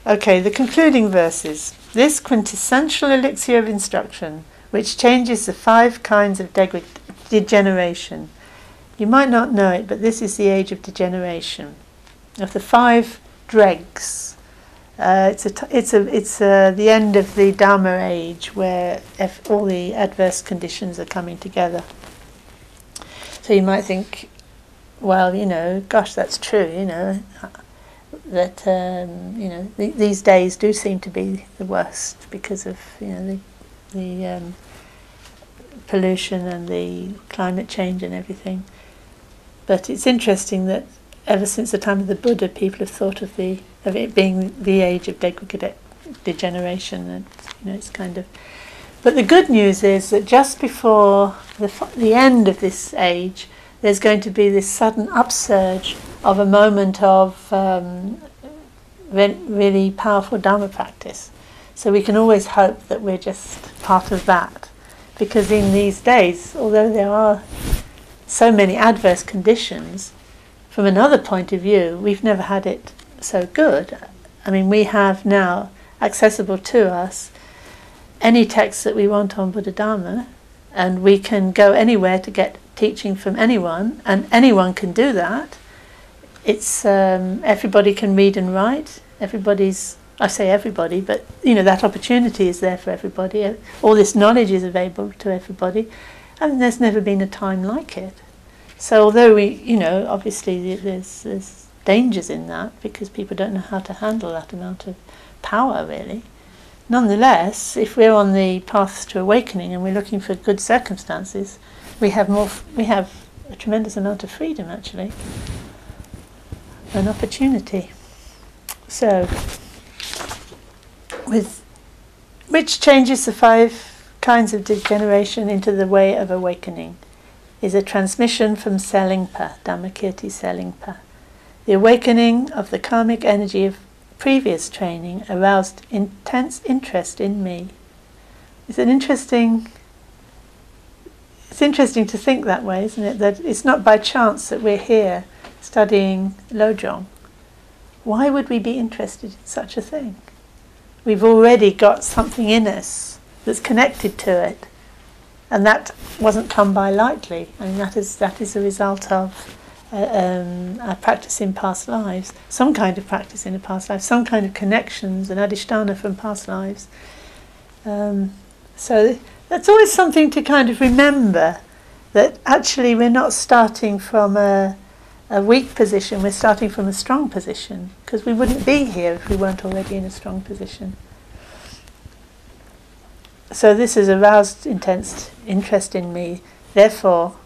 Okay, the concluding verses. This quintessential elixir of instruction, which changes the 5 kinds of degeneration. You might not know it, but this is the age of degeneration, of the 5 dregs. It's the end of the Dharma age, where all the adverse conditions are coming together. So you might think, well, gosh, that's true, that these days do seem to be the worst because of the pollution and the climate change and everything. But it's interesting that ever since the time of the Buddha, people have thought of it being the age of degeneration, and it's kind of. But the good news is that just before the end of this age, there's going to be this sudden upsurge of a moment of really powerful Dharma practice. So we can always hope that we're just part of that. Because in these days, although there are so many adverse conditions, from another point of view, we've never had it so good. I mean, we have now accessible to us any text that we want on Buddha Dharma, and we can go anywhere to get teaching from anyone, and anyone can do that. It's everybody can read and write. I say everybody, but that opportunity is there for everybody. All this knowledge is available to everybody, and there's never been a time like it. So although obviously there's dangers in that because people don't know how to handle that amount of power, really. Nonetheless, if we're on the path to awakening and we're looking for good circumstances, we have a tremendous amount of freedom, actually, an opportunity. So, which changes the 5 kinds of degeneration into the way of awakening, is a transmission from Selingpa, Dhammakirti Selingpa. The awakening of the karmic energy of previous training aroused intense interest in me. It's interesting to think that way, isn't it? That it's not by chance that we're here studying Lojong. Why would we be interested in such a thing? We've already got something in us that's connected to it, and that wasn't come by lightly. I mean, that is a result of our practice in past lives, some kind of practice in a past life, some kind of connections and adhisthana from past lives. So that's always something to kind of remember, that actually we're not starting from a weak position, we're starting from a strong position, because we wouldn't be here if we weren't already in a strong position. So this has aroused intense interest in me. Therefore,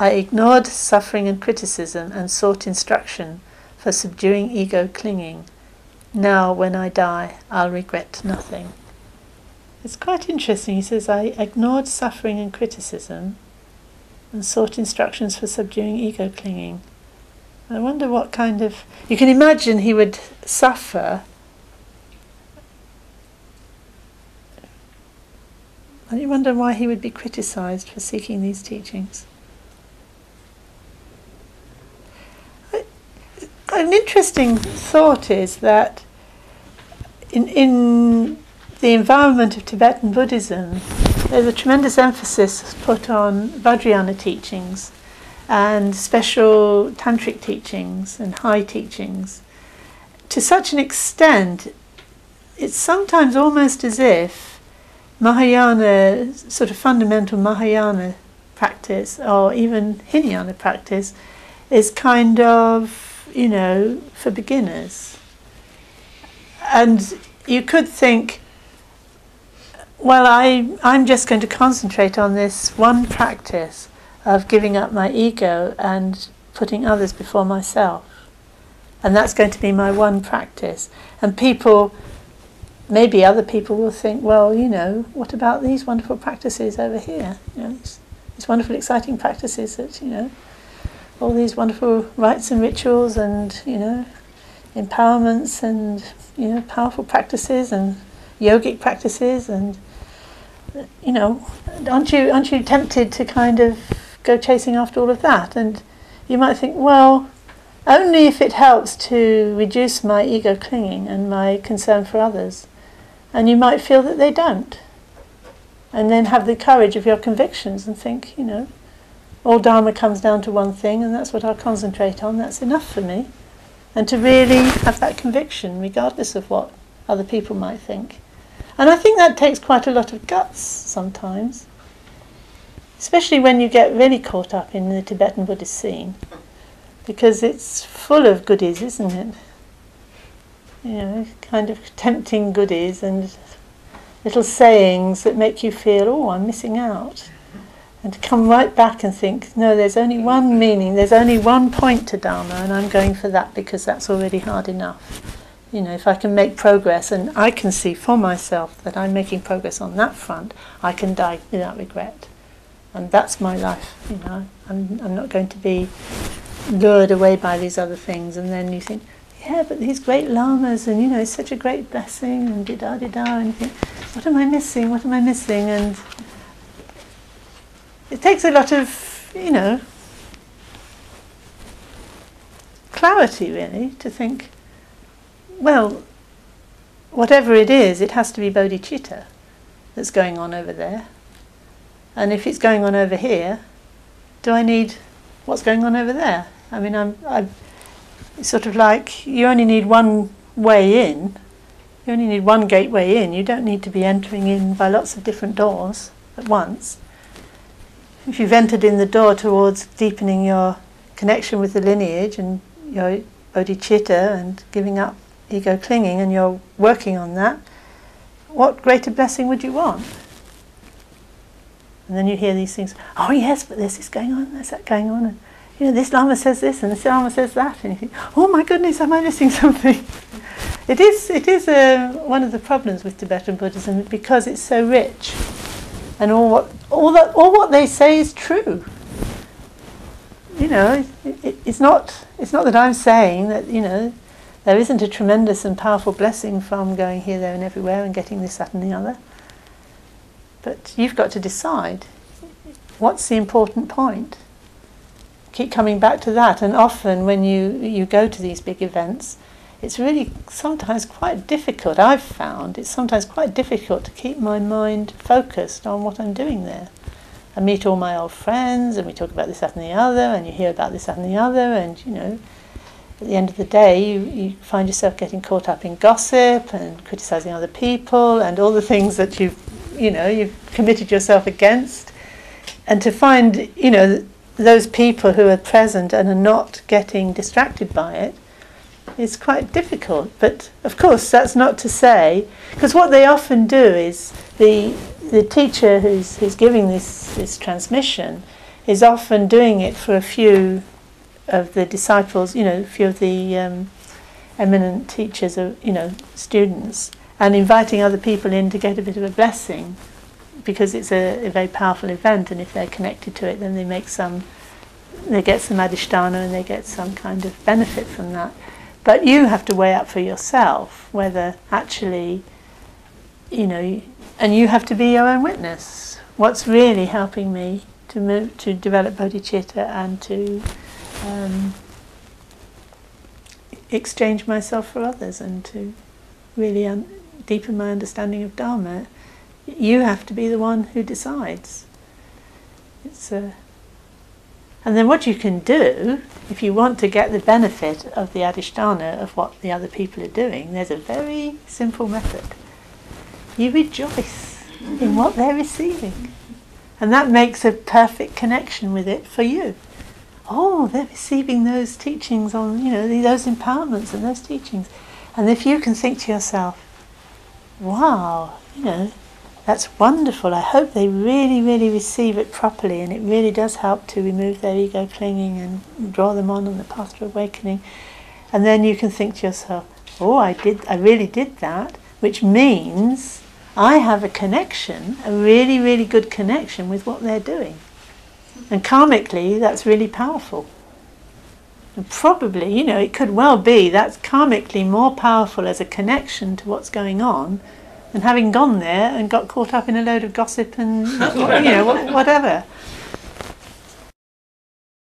I ignored suffering and criticism and sought instruction for subduing ego clinging. Now, when I die, I'll regret nothing. It's quite interesting. He says, I ignored suffering and criticism and sought instructions for subduing ego clinging. I wonder what kind of... You can imagine he would suffer. And you wonder why he would be criticized for seeking these teachings. An interesting thought is that in the environment of Tibetan Buddhism, there's a tremendous emphasis put on Vajrayana teachings and special tantric teachings and high teachings. To such an extent, it's sometimes almost as if Mahayana, sort of fundamental Mahayana practice, or even Hinayana practice, is kind of, for beginners. And you could think, well, I'm just going to concentrate on this one practice of giving up my ego and putting others before myself. And that's going to be my one practice. And maybe other people will think, well, what about these wonderful practices over here? These wonderful, exciting practices that, all these wonderful rites and rituals and, empowerments and, powerful practices and yogic practices and, aren't you tempted to kind of go chasing after all of that? And you might think, well, only if it helps to reduce my ego clinging and my concern for others. And you might feel that they don't. And then have the courage of your convictions and think, you know, all Dharma comes down to one thing, and that's what I'll concentrate on, that's enough for me. And to really have that conviction, regardless of what other people might think. And I think that takes quite a lot of guts sometimes. Especially when you get really caught up in the Tibetan Buddhist scene. Because it's full of goodies, isn't it? You know, kind of tempting goodies and little sayings that make you feel, oh, I'm missing out. And to come right back and think, no, there's only one meaning, there's only one point to Dharma, and I'm going for that because that's already hard enough. You know, if I can make progress, and I can see for myself that I'm making progress on that front, I can die without regret. And that's my life, you know. I'm not going to be lured away by these other things, and then you think, yeah, but these great lamas, and you know, it's such a great blessing, and da-da-da-da, and you think, what am I missing, what am I missing? And it takes a lot of, you know, clarity really, to think, well, whatever it is, it has to be bodhicitta that's going on over there. And if it's going on over here, do I need what's going on over there? I mean, it's sort of like you only need one way in. You only need one gateway in. You don't need to be entering in by lots of different doors at once. If you've entered in the door towards deepening your connection with the lineage and your bodhicitta and giving up ego clinging, and you're working on that, what greater blessing would you want? And then you hear these things, oh yes, but there's this going on, there's that going on, and you know, this Lama says this and this Lama says that, and you think, oh my goodness, am I missing something? It is one of the problems with Tibetan Buddhism, because it's so rich, and all what they say is true. You know, it's not that I'm saying that, you know, there isn't a tremendous and powerful blessing from going here, there and everywhere and getting this, that and the other. But you've got to decide, what's the important point? Keep coming back to that, and often when you go to these big events, it's really sometimes quite difficult. I've found it's sometimes quite difficult to keep my mind focused on what I'm doing there. I meet all my old friends, and we talk about this, that and the other, and you hear about this, that and the other, and you know, at the end of the day you find yourself getting caught up in gossip and criticising other people and all the things that you've committed yourself against. And to find, you know, those people who are present and are not getting distracted by it is quite difficult. But of course that's not to say, because what they often do is the teacher who's giving this transmission is often doing it for a few of the disciples, you know, a few of the eminent teachers, you know, students, and inviting other people in to get a bit of a blessing, because it's a very powerful event, and if they're connected to it, then they get some adhisthana and they get some kind of benefit from that. But you have to weigh up for yourself whether actually, you know, and you have to be your own witness. What's really helping me to develop bodhicitta and to exchange myself for others, and to really deepen my understanding of Dharma? You have to be the one who decides. And then what you can do, if you want to get the benefit of the adhisthana of what the other people are doing, there's a very simple method. You rejoice in what they're receiving. And that makes a perfect connection with it for you. Oh, they're receiving those teachings on, you know, those empowerments and those teachings. And if you can think to yourself, wow, you know, that's wonderful. I hope they really, really receive it properly, and it really does help to remove their ego clinging and draw them on the path to awakening. And then you can think to yourself, oh, I really did that, which means I have a connection, a really, really good connection with what they're doing. And karmically, that's really powerful. And probably, you know, it could well be that's karmically more powerful as a connection to what's going on than having gone there and got caught up in a load of gossip and, you know, whatever.